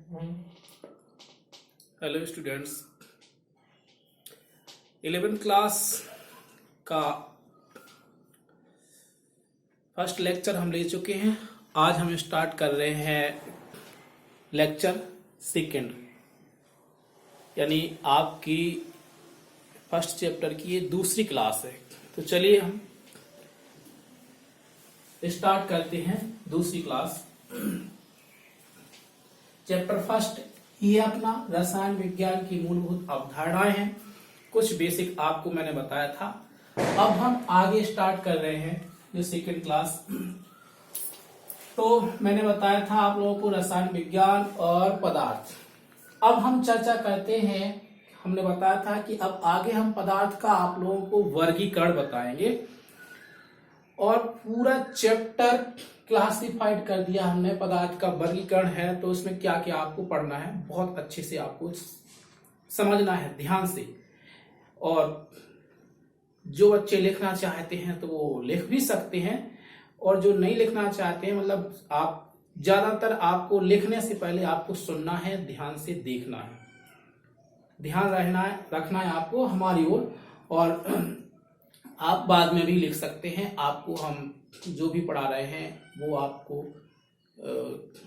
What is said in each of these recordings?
Hello students, 11th class का first lecture हम ले चुके हैं। आज हम स्टार्ट कर रहे हैं लेक्चर सेकेंड, यानी आपकी फर्स्ट चैप्टर की ये दूसरी क्लास है। तो चलिए हम स्टार्ट करते हैं दूसरी क्लास। चैप्टर फर्स्ट ये अपना रसायन विज्ञान की मूलभूत अवधारणाएं हैं। कुछ बेसिक आपको मैंने बताया था। अब हम आगे स्टार्ट कर रहे हैं जो सेकेंड क्लास। तो मैंने बताया था आप लोगों को रसायन विज्ञान और पदार्थ। अब हम चर्चा करते हैं। हमने बताया था कि अब आगे हम पदार्थ का आप लोगों को वर्गीकरण बताएंगे और पूरा चैप्टर क्लासिफाइड कर दिया हमने। पदार्थ का वर्गीकरण है तो उसमें क्या क्या आपको पढ़ना है, बहुत अच्छे से आपको समझना है ध्यान से। और जो बच्चे लिखना चाहते हैं तो वो लिख भी सकते हैं, और जो नहीं लिखना चाहते हैं मतलब आप ज्यादातर आपको लिखने से पहले आपको सुनना है, ध्यान से देखना है, ध्यान रखना है आपको हमारी ओर। और आप बाद में भी लिख सकते हैं। आपको हम जो भी पढ़ा रहे हैं वो आपको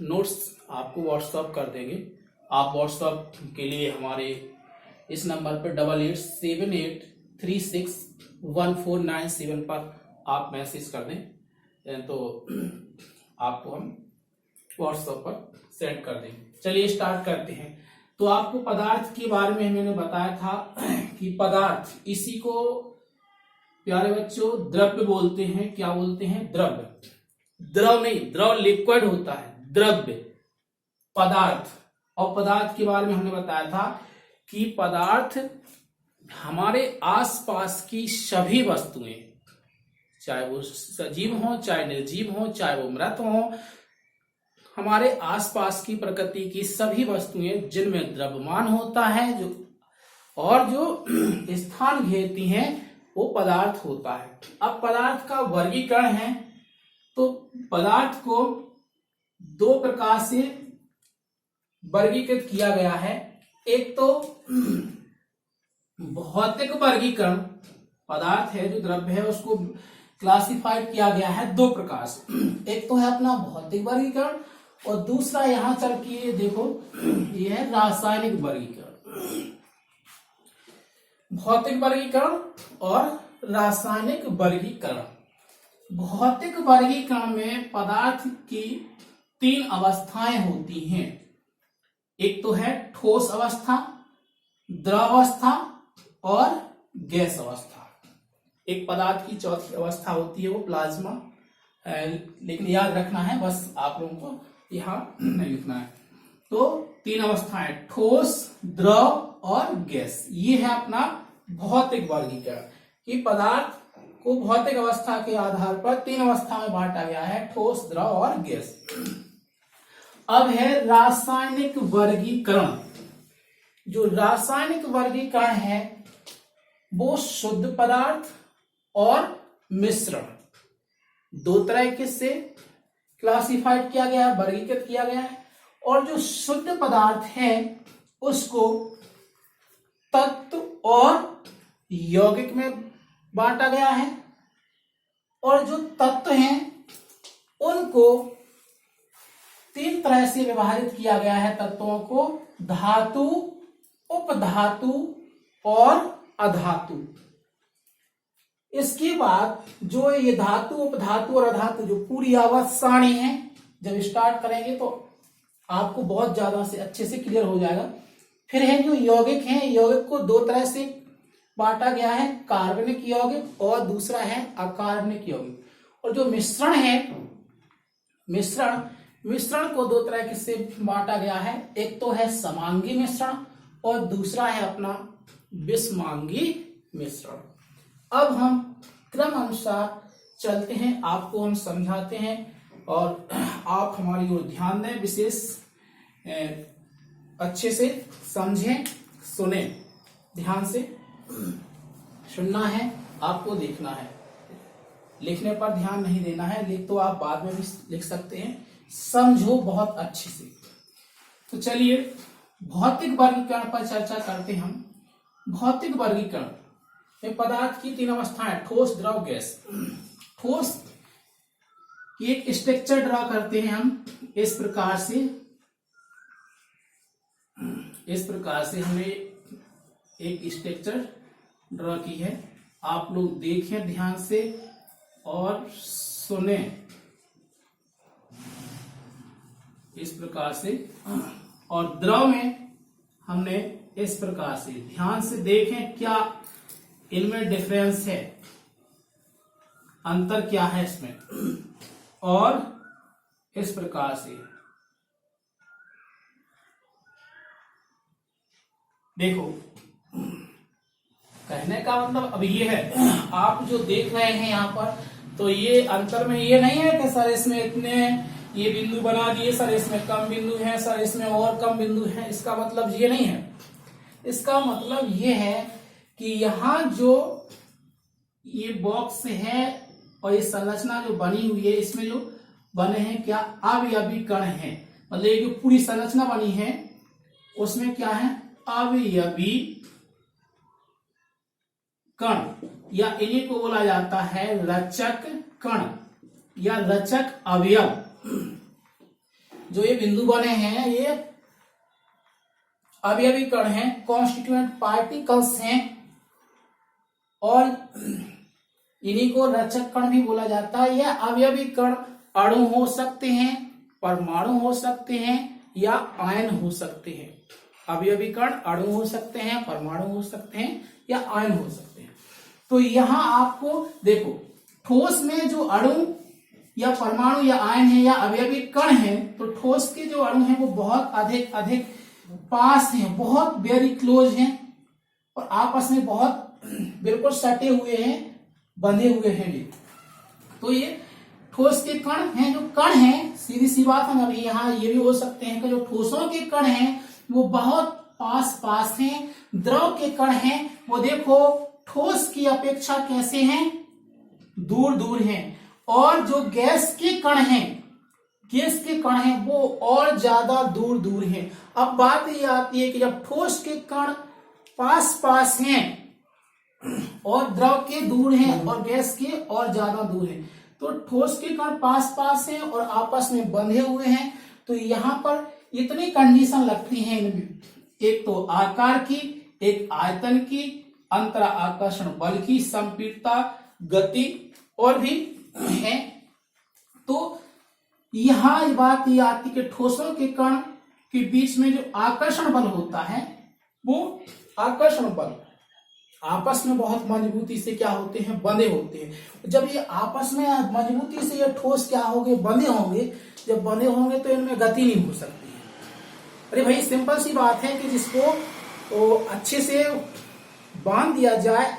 नोट्स आपको व्हाट्सएप कर देंगे। आप व्हाट्सएप के लिए हमारे इस नंबर पर 8878361497 पर आप मैसेज कर दें तो आपको हम व्हाट्सएप पर सेंड कर देंगे। चलिए स्टार्ट करते हैं। तो आपको पदार्थ के बारे में मैंने बताया था कि पदार्थ, इसी को प्यारे बच्चों द्रव्य बोलते हैं। क्या बोलते हैं? द्रव्य। द्रव नहीं, द्रव लिक्विड होता है, द्रव्य पदार्थ। और पदार्थ के बारे में हमने बताया था कि पदार्थ हमारे आसपास की सभी वस्तुएं, चाहे वो सजीव हो, चाहे निर्जीव हो, चाहे वो मृत हो, हमारे आसपास की प्रकृति की सभी वस्तुएं जिनमें द्रव्यमान होता है जो स्थान घेरती हैं वो पदार्थ होता है। अब पदार्थ का वर्गीकरण है तो पदार्थ को दो प्रकार से वर्गीकृत किया गया है। एक तो भौतिक वर्गीकरण, पदार्थ है जो द्रव्य है उसको क्लासिफाइड किया गया है दो प्रकार से। एक तो है अपना भौतिक वर्गीकरण और दूसरा यहां चल के देखो ये है रासायनिक वर्गीकरण। भौतिक वर्गीकरण और रासायनिक वर्गीकरण। भौतिक वर्गीकरण में पदार्थ की तीन अवस्थाएं होती हैं। एक तो है ठोस अवस्था, द्रवावस्था और गैस अवस्था। एक पदार्थ की चौथी अवस्था होती है वो प्लाज्मा, लेकिन याद रखना है, बस आप लोगों को यहां नहीं लिखना है। तो तीन अवस्थाएं, ठोस, द्रव और गैस। ये है अपना भौतिक वर्गीकरण कि पदार्थ को भौतिक अवस्था के आधार पर तीन अवस्था में बांटा गया है, ठोस, द्रव और गैस। अब है रासायनिक वर्गीकरण। जो रासायनिक वर्गीकरण है वो शुद्ध पदार्थ और मिश्रण, दो तरह से क्लासिफाइड किया गया है, वर्गीकृत किया गया है। और जो शुद्ध पदार्थ है उसको तत्व और यौगिक में बांटा गया है, और जो तत्व हैं उनको तीन तरह से विभाजित किया गया है। तत्वों को धातु, उपधातु और अधातु। इसके बाद जो ये धातु, उपधातु और अधातु जो पूरी आवर्त सारणी है, जब स्टार्ट करेंगे तो आपको बहुत ज्यादा से अच्छे से क्लियर हो जाएगा। फिर है जो यौगिक हैं, यौगिक को दो तरह से बांटा गया है, कार्बनिक यौगिक और दूसरा है अकार्बनिक यौगिक। और जो मिश्रण है, मिश्रण को दो तरह से बांटा गया है। एक तो है समांगी मिश्रण और दूसरा है अपना विषमांगी मिश्रण। अब हम क्रम अनुसार चलते हैं, आपको हम समझाते हैं और आप हमारी ओर ध्यान दें, विशेष अच्छे से समझें, सुने, ध्यान से सुनना है, आपको देखना है, लिखने पर ध्यान नहीं देना है। लिख तो आप बाद में भी लिख सकते हैं, समझो बहुत अच्छे से। तो चलिए भौतिक वर्गीकरण पर चर्चा करते हैं हम। भौतिक वर्गीकरण में पदार्थ की तीन अवस्थाएं, ठोस, द्रव, गैस। ठोस की एक स्ट्रक्चर ड्रा करते हैं हम इस प्रकार से हमने एक स्ट्रक्चर ड्रा की है। आप लोग देखें ध्यान से और सुने इस प्रकार से। और द्रव में हमने इस प्रकार से, ध्यान से देखें क्या इनमें डिफरेंस है, अंतर क्या है इसमें। और इस प्रकार से देखो, कहने का मतलब अब ये है, आप जो देख रहे हैं यहाँ पर, तो ये अंतर में ये नहीं है कि सर इसमें इतने ये बिंदु बना दिए, सर इसमें कम बिंदु है, सर इसमें और कम बिंदु है। इसका मतलब ये नहीं है। इसका मतलब ये है कि यहाँ जो ये बॉक्स है और ये संरचना जो बनी हुई है, इसमें जो बने हैं क्या, अवयवी कण हैं। मतलब ये जो पूरी संरचना बनी है उसमें क्या है, अवयवी कण, या इन्हीं को बोला जाता है रचक कण या रचक अवयव। जो ये बिंदु बने हैं ये अवयवी कण हैं, कॉन्स्टिट्यूएंट पार्टिकल्स हैं, और इन्हीं को रचक कण भी बोला जाता है। यह अवयवी कण अणु हो सकते हैं, परमाणु हो सकते हैं, या आयन हो सकते हैं। अवयवी कण अणु हो सकते हैं, परमाणु हो सकते हैं, या आयन हो सकते हैं। तो यहां आपको देखो, ठोस में जो अणु या परमाणु या आयन है या अवयवी कण है, तो ठोस के जो अणु हैं वो बहुत अधिक पास हैं, बहुत वेरी क्लोज हैं, और आपस में बहुत बिल्कुल सटे हुए हैं, बंधे हुए हैं ये। तो ये ठोस के कण हैं। जो कण हैं, सीधी सी बात है, अभी यहाँ ये भी हो सकते हैं कि जो ठोसों के कण हैं वो बहुत पास हैं। द्रव के कण हैं वो देखो ठोस की अपेक्षा कैसे हैं, दूर हैं। और जो गैस के कण हैं वो और ज्यादा दूर हैं। अब बात ये आती है कि जब ठोस के कण पास हैं और द्रव के दूर हैं और गैस के और ज्यादा दूर हैं, तो ठोस के कण पास हैं और आपस में बंधे हुए हैं, तो यहां पर इतनी कंडीशन लगती हैं इनमें, एक तो आकार की, एक आयतन की, अंतरा आकर्षण बल की, संपीड़ितता, गति और भी है। तो यहां बात ये आती कि ठोसों के कण के बीच में जो आकर्षण बल होता है, वो आकर्षण बल आपस में बहुत मजबूती से क्या होते हैं, बंधे होते हैं। जब ये आपस में मजबूती से ये ठोस क्या होंगे, बंधे होंगे। जब बंधे होंगे तो इनमें गति नहीं हो सकती है। अरे भाई सिंपल सी बात है कि जिसको तो अच्छे से बांध दिया जाए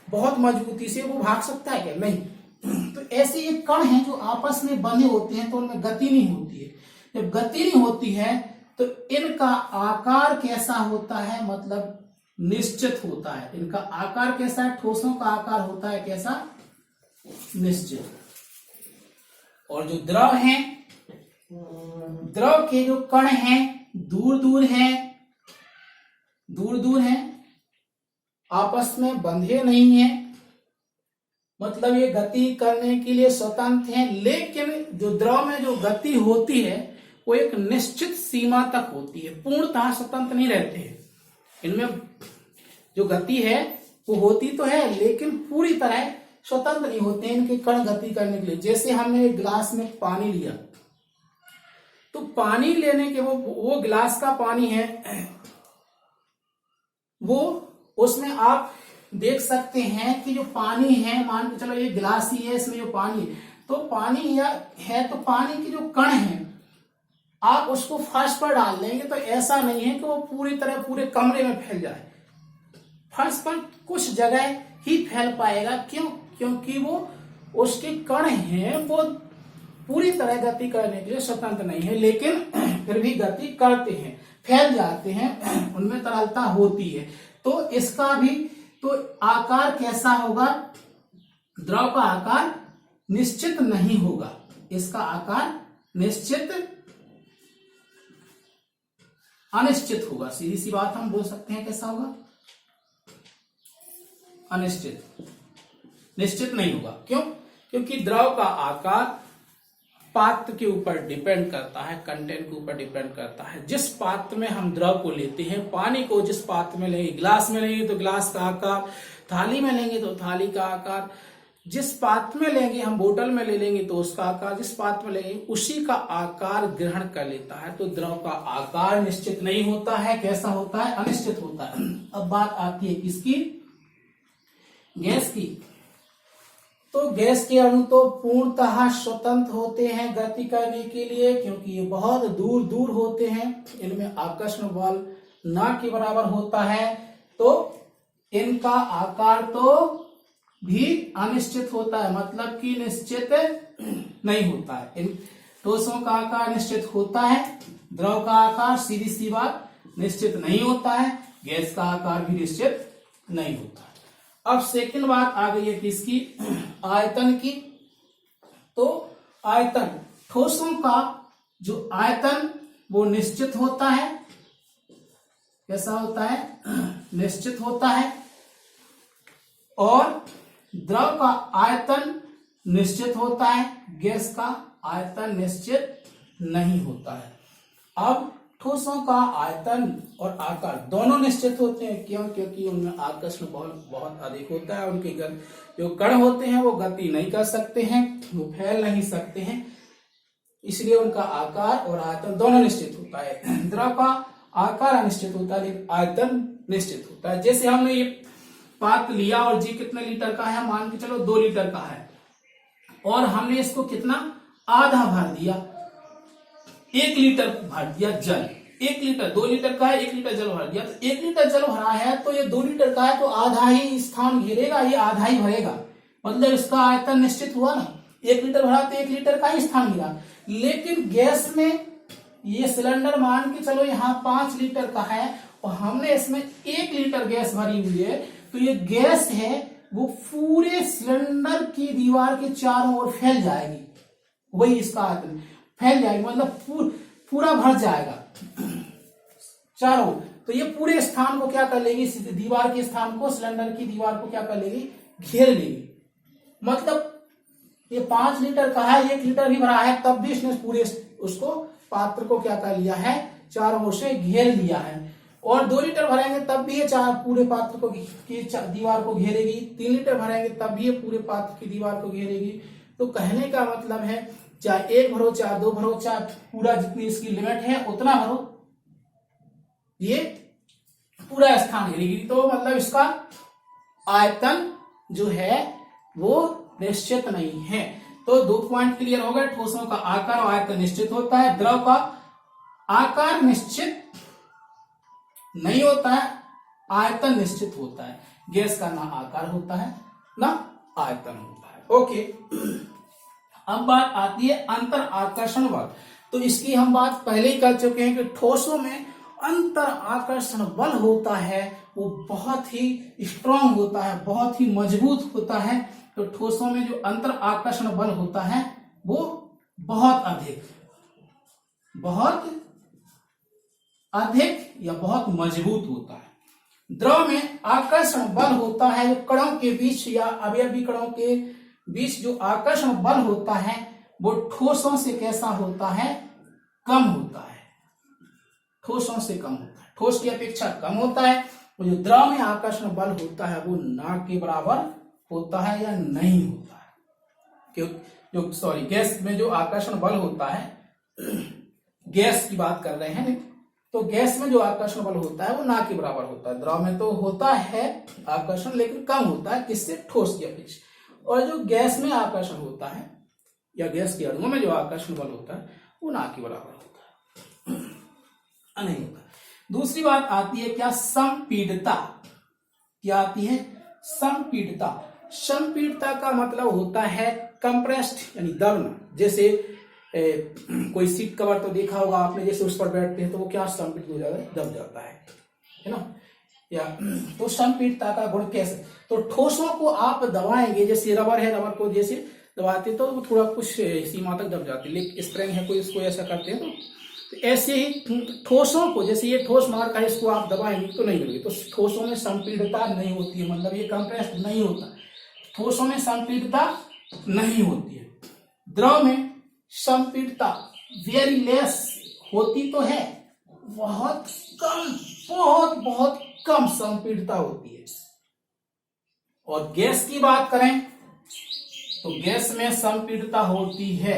बहुत मजबूती से, वो भाग सकता है क्या? नहीं। तो ऐसे ये कण हैं जो आपस में बंधे होते हैं, तो उनमें गति नहीं होती है। जब गति नहीं होती है तो इनका आकार कैसा होता है, मतलब निश्चित होता है। इनका आकार कैसा है, ठोसों का आकार होता है कैसा, निश्चित। और जो द्रव हैं, द्रव के जो कण हैं दूर हैं, आपस में बंधे नहीं हैं, मतलब ये गति करने के लिए स्वतंत्र हैं। लेकिन जो द्रव में जो गति होती है वो एक निश्चित सीमा तक होती है, पूर्णतः स्वतंत्र नहीं रहते हैं। इनमें जो गति है वो होती तो है, लेकिन पूरी तरह स्वतंत्र नहीं होते हैं इनके कण गति करने के लिए। जैसे हमने एक गिलास में पानी लिया, तो पानी लेने के वो गिलास का पानी है, वो उसमें आप देख सकते हैं कि जो पानी है, मान के चलो ये गिलास ही है, इसमें जो पानी है, तो पानी है तो पानी के जो कण हैं आप उसको फर्श पर डाल देंगे तो ऐसा नहीं है कि वो पूरी तरह पूरे कमरे में फैल जाए। फर्श पर कुछ जगह ही फैल पाएगा। क्यों? क्योंकि वो उसके कण हैं वो पूरी तरह गति करने के लिए स्वतंत्र नहीं है, लेकिन फिर भी गति करते हैं, फैल जाते हैं, उनमें तरलता होती है। तो इसका भी तो आकार कैसा होगा, द्रव का आकार निश्चित नहीं होगा, इसका आकार निश्चित अनिश्चित होगा। सीधी सी बात हम बोल सकते हैं, कैसा होगा? अनिश्चित, निश्चित नहीं होगा। क्यों? क्योंकि द्रव का आकार पात्र के ऊपर डिपेंड करता है, कंटेंट के ऊपर डिपेंड करता है। जिस पात्र में हम द्रव को लेते हैं, पानी को जिस पात्र में लेंगे, गिलास में लेंगे तो गिलास का आकार, थाली में लेंगे तो थाली का आकार, जिस पात्र में लेंगे हम, बोतल में ले लेंगे तो उसका आकार, जिस पात्र में लेंगे उसी का आकार ग्रहण कर लेता है। तो द्रव का आकार निश्चित नहीं होता है। कैसा होता है? अनिश्चित होता है। अब बात आती है किसकी? गैस की। तो गैस के अणु तो पूर्णतः स्वतंत्र होते हैं गति करने के लिए, क्योंकि ये बहुत दूर दूर होते हैं। इनमें आकर्षण बल ना के बराबर होता है, तो इनका आकार तो भी अनिश्चित होता है, मतलब कि निश्चित नहीं होता है। इन ठोसों का आकार निश्चित होता है, द्रव का आकार सीधी सी बात निश्चित नहीं होता है, गैस का आकार भी निश्चित नहीं होता है। अब सेकंड बात आ गई है किसकी? आयतन की। तो आयतन, ठोसों का जो आयतन वो निश्चित होता है। कैसा होता है? निश्चित होता है। और द्रव का आयतन निश्चित होता है, गैस का आयतन निश्चित नहीं होता है। अब ठोसों का आयतन और आकार दोनों निश्चित होते हैं। क्यों? क्योंकि उनमें आकर्षण बल बहुत अधिक होता है। उनके जो कण होते हैं वो गति नहीं कर सकते हैं, वो फैल नहीं सकते हैं, इसलिए उनका आकार और आयतन दोनों निश्चित होता है। द्रव का आकार अनिश्चित होता है लेकिन आयतन निश्चित होता है। जैसे हमने ये पात्र लिया और जी कितने लीटर का है, मान के चलो 2 लीटर का है, और हमने इसको कितना आधा भर दिया, 1 लीटर भर दिया जल। 1 लीटर, 2 लीटर का है, 1 लीटर जल भर दिया। तो 1 लीटर जल भरा है तो ये 2 लीटर का है तो आधा ही स्थान घेरेगा, ये आधा ही भरेगा, मतलब इसका आयतन निश्चित हुआ ना। 1 लीटर भरा तो 1 लीटर का ही स्थान घेरा। लेकिन गैस में ये सिलेंडर मान के चलो यहाँ 5 लीटर का है और हमने इसमें 1 लीटर गैस भरी हुई है, तो ये गैस है वो पूरे सिलेंडर की दीवार के चारों ओर फैल जाएगी। वही इसका आयतन, फैल जाएगी मतलब पूरा भर जाएगा चारों। तो ये पूरे स्थान को क्या कर लेगी? दीवार के स्थान को, सिलेंडर की दीवार को क्या कर लेगी? घेर लेगी। मतलब ये 5 लीटर का है, 1 लीटर भी भरा है, तब भी इसने पूरे उसको पात्र को क्या कर लिया है? चारों ओर से घेर लिया है। और 2 लीटर भरेंगे तब भी ये पूरे पात्र को की दीवार को घेरेगी। 3 लीटर भरेंगे तब भी ये पूरे पात्र की दीवार को घेरेगी। तो कहने का मतलब है चाहे 1 भरो, चाहे 2 भरो, चाहे पूरा जितनी इसकी लिमिट है उतना भरो, ये पूरा स्थान घेरेगी। तो मतलब इसका आयतन जो है वो निश्चित नहीं है। तो 2 पॉइंट क्लियर हो गए। ठोसों का आकार और आयतन निश्चित होता है, द्रव का आकार निश्चित नहीं होता है, आयतन निश्चित होता है। गैस का ना आकार होता है ना आयतन होता है। ओके, अब बात आती है अंतर आकर्षण बल। तो इसकी हम बात पहले ही कर चुके हैं कि ठोसों में अंतर आकर्षण बल होता है, वो बहुत ही स्ट्रांग होता है, बहुत ही मजबूत होता है। तो ठोसों में जो अंतर आकर्षण बल होता है वो बहुत अधिक या बहुत मजबूत होता है। द्रव में आकर्षण बल होता है जो कणों के बीच या अवयवी कणों के बीच जो आकर्षण बल होता है वो ठोसों से कैसा होता है? कम होता है। ठोसों से कम होता है, ठोस की अपेक्षा कम होता है। और जो द्रव में आकर्षण बल होता है वो ना के बराबर होता है या नहीं होता है। गैस में जो आकर्षण बल होता है, गैस की बात कर रहे हैं, तो गैस में जो आकर्षण बल होता है वो ना के बराबर होता है। द्रव में तो होता है आकर्षण लेकिन कम होता है, किससे? ठोस की अपेक्षा। और जो गैस में आकर्षण होता है या गैस के अणुओं में जो आकर्षण बल होता है वो ना के बराबर होता है, नहीं होता। दूसरी बात आती है क्या? संपीड़ितता। क्या आती है? संपीड़ितता। संपीड़ितता का मतलब होता है कंप्रेस्ड यानी दबना। जैसे कोई सीट कवर तो देखा होगा आपने, जैसे उस पर बैठते हैं तो वो क्या संपीड़ित हो जाता है? दब जाता है ना। या तो संपीड़ितता का गुण कैसे? तो ठोसों को आप दबाएंगे, जैसे रबर है, रबर को जैसे दबाते तो वो थोड़ा कुछ सीमा तक दब जाती है। लेकिन स्प्रिंग है कोई, उसको ऐसा करते हैं तो ऐसे ही ठोसों को, जैसे ये ठोस मगर का इसको आप दबाएंगे तो नहीं मिलेगी, तो ठोसों में संपीड़ितता नहीं होती है, मतलब ये कंप्रेस्ड नहीं होता, ठोसों में संपीड़ितता नहीं होती है। द्रव में संपीड़ितता वेरी लेस होती तो है, बहुत कम, बहुत बहुत कम संपीड़ितता होती है। और गैस की बात करें तो गैस में संपीड़ितता होती है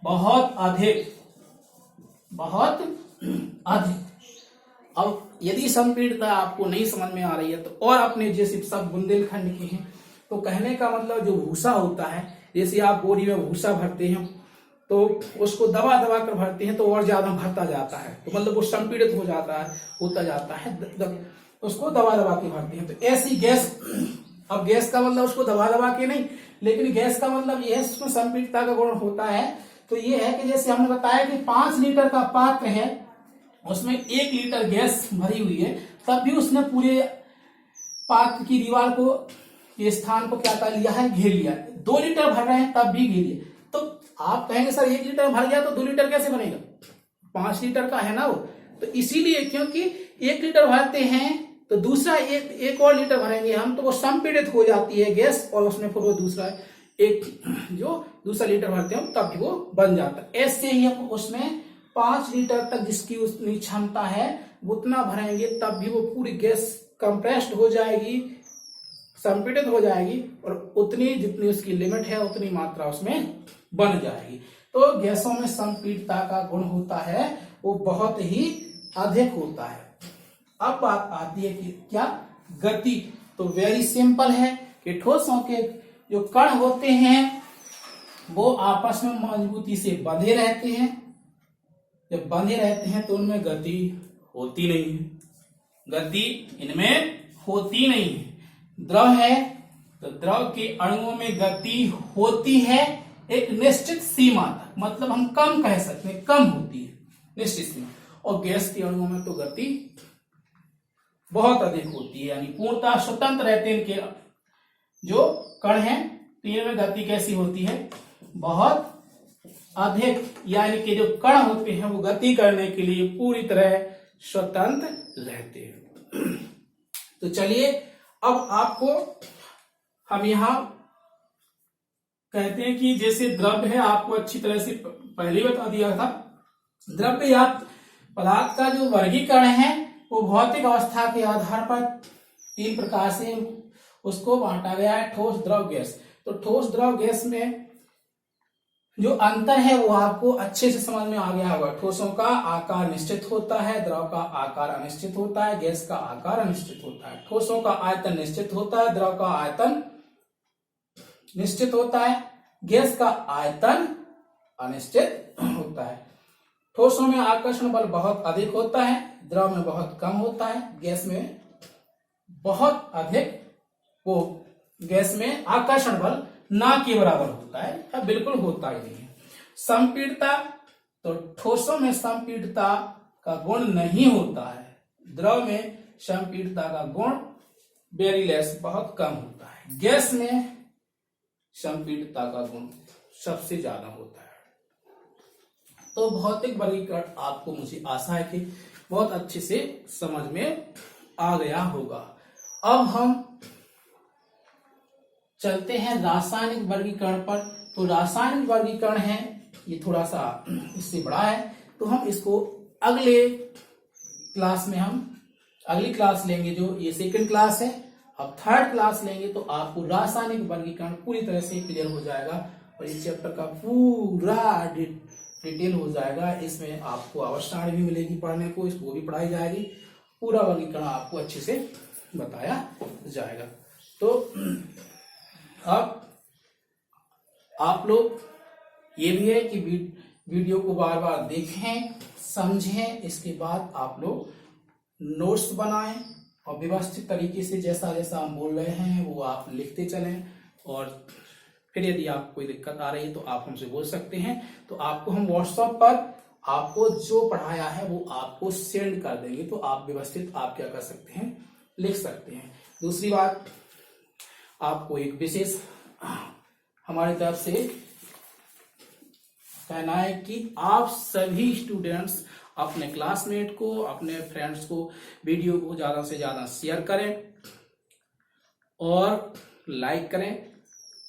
बहुत अधिक, बहुत अधिक। अब यदि संपीड़ितता आपको नहीं समझ में आ रही है तो और अपने जैसे सब बुंदेलखंड के हैं, तो कहने का मतलब जो भूसा होता है, जैसे आप बोरी में भूसा भरते हैं तो उसको दबा दबा कर भरते हैं तो और ज्यादा भरता जाता है, तो मतलब वो संपीड़ित हो जाता है, होता जाता है, उसको दबा दबा के भरते हैं। तो ऐसी गैस, अब गैस का मतलब उसको दबा दबा के नहीं, लेकिन गैस का मतलब ये है उसमें संपीड़ितता का गुण होता है। तो ये है कि जैसे हमने बताया कि 5 लीटर का पात्र है, उसमें 1 लीटर गैस भरी हुई है, तब भी उसने पूरे पात्र की दीवार को, ये स्थान को क्या कर लिया है, घेर लिया। 2 लीटर भर रहे हैं तब भी घेर लिया। तो आप कहेंगे सर 1 लीटर भर गया तो 2 लीटर कैसे बनेगा, 5 लीटर का है ना वो, तो इसीलिए क्योंकि 1 लीटर भरते हैं तो दूसरा एक और लीटर भरेंगे हम, तो वो संपीड़ित हो जाती है गैस, और उसमें फिर वो दूसरा एक जो दूसरा लीटर भरते हैं तब वो बन जाता है। ऐसे ही हम उसमें 5 लीटर तक जिसकी उतनी क्षमता है उतना भरेंगे, तब भी वो पूरी गैस कंप्रेस्ड हो जाएगी, संपीड़ित हो जाएगी, और उतनी जितनी उसकी लिमिट है उतनी मात्रा उसमें बन जाएगी। तो गैसों में संपीड़ितता का गुण होता है वो बहुत ही अधिक होता है। अब बात आती है कि क्या गति, तो वेरी सिंपल है कि ठोसों के जो कण होते हैं वो आपस में मजबूती से बंधे रहते हैं, जब बंधे रहते हैं तो उनमें गति होती नहीं है, गति इनमें होती नहीं है। द्रव है तो द्रव के अणुओं में गति होती है एक निश्चित सीमा तक, मतलब हम कम कह सकते हैं, कम होती है निश्चित सीमा, और गैस के अणुओं में तो गति बहुत अधिक होती है, यानी पूर्णतः स्वतंत्र रहते हैं इनके जो कण हैं, तो इनमें गति कैसी होती है, बहुत अधिक, यानी कि जो कण होते हैं वो गति करने के लिए पूरी तरह स्वतंत्र रहते हैं। तो चलिए अब आपको हम यहां कहते हैं कि जैसे द्रव्य है, आपको अच्छी तरह से पहले बता दिया था, द्रव्य या पदार्थ का जो वर्गीकरण है वो भौतिक अवस्था के आधार पर 3 प्रकार से उसको बांटा गया है, ठोस, द्रव, गैस। तो ठोस, द्रव, गैस में जो अंतर है वो आपको अच्छे से समझ में आ गया होगा। ठोसों का आकार निश्चित होता है, द्रव का आकार अनिश्चित होता है, गैस का आकार अनिश्चित होता है। ठोसों का आयतन निश्चित होता है, द्रव का आयतन निश्चित होता है, गैस का आयतन अनिश्चित होता है। ठोसों में आकर्षण बल बहुत अधिक होता है, द्रव में बहुत कम होता है, गैस में बहुत अधिक, वो गैस में आकर्षण बल ना के बराबर होता है या बिल्कुल होता ही नहीं है। संपीड़ितता, तो ठोसों में संपीड़ितता का गुण नहीं होता है, द्रव में संपीड़ितता का गुण वेरी लेस, बहुत कम होता है, गैस में संपीड़ितता का गुण सबसे ज्यादा होता है। तो भौतिक वर्गीकरण आपको, मुझे आशा है कि बहुत अच्छे से समझ में आ गया होगा। अब हम चलते हैं रासायनिक वर्गीकरण पर। तो रासायनिक वर्गीकरण है ये थोड़ा सा इससे बड़ा है, तो हम इसको अगले क्लास में, हम अगली क्लास लेंगे, जो ये 2nd क्लास है। अब 3rd क्लास लेंगे तो आपको रासायनिक वर्गीकरण पूरी तरह से क्लियर हो जाएगा और इस चैप्टर का पूरा डिटेल हो जाएगा। इसमें आपको अवसारणी भी मिलेगी पढ़ने को, इसको भी पढ़ाई जाएगी, पूरा वर्गीकरण आपको अच्छे से बताया जाएगा। तो अब आप लोग ये भी है कि वीडियो को बार बार देखें, समझें, इसके बाद आप लोग नोट्स बनाएं और व्यवस्थित तरीके से जैसा जैसा हम बोल रहे हैं वो आप लिखते चलें। और फिर यदि आपको कोई दिक्कत आ रही है तो आप हमसे बोल सकते हैं, तो आपको हम व्हाट्सएप पर आपको जो पढ़ाया है वो आपको सेंड कर देंगे, तो आप व्यवस्थित आप क्या कर सकते हैं, लिख सकते हैं। दूसरी बात, आपको एक विशेष हमारी तरफ से कहना है कि आप सभी स्टूडेंट्स अपने क्लासमेट को, अपने फ्रेंड्स को वीडियो को ज्यादा से ज्यादा शेयर करें और लाइक करें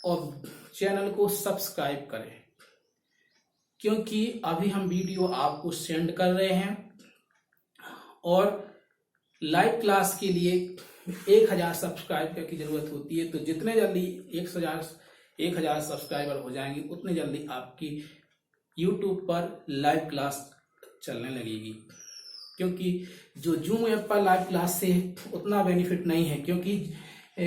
और चैनल को सब्सक्राइब करें, क्योंकि अभी हम वीडियो आपको सेंड कर रहे हैं और लाइव क्लास के लिए 1000 सब्सक्राइबर की जरूरत होती है। तो जितने जल्दी 1000 सब्सक्राइबर हो जाएंगे उतने जल्दी आपकी YouTube पर लाइव क्लास चलने लगेगी। क्योंकि जो जूम ऐप पर लाइव क्लास से उतना बेनिफिट नहीं है, क्योंकि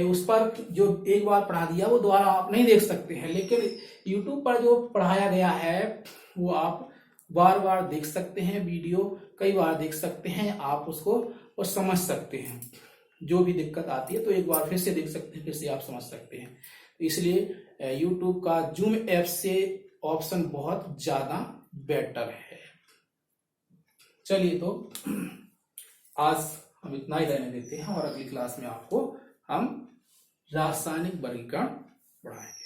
उस पर जो एक बार पढ़ा दिया वो दोबारा आप नहीं देख सकते हैं, लेकिन YouTube पर जो पढ़ाया गया है वो आप बार बार देख सकते हैं, वीडियो कई बार देख सकते हैं, आप उसको और समझ सकते हैं। जो भी दिक्कत आती है तो एक बार फिर से देख सकते हैं, फिर से आप समझ सकते हैं। इसलिए YouTube का जूम ऐप से ऑप्शन बहुत ज्यादा बेटर है। चलिए तो आज हम इतना ही रहने देते हैं और अगली क्लास में आपको हम रासायनिक वर्गीकरण पढ़ाएंगे।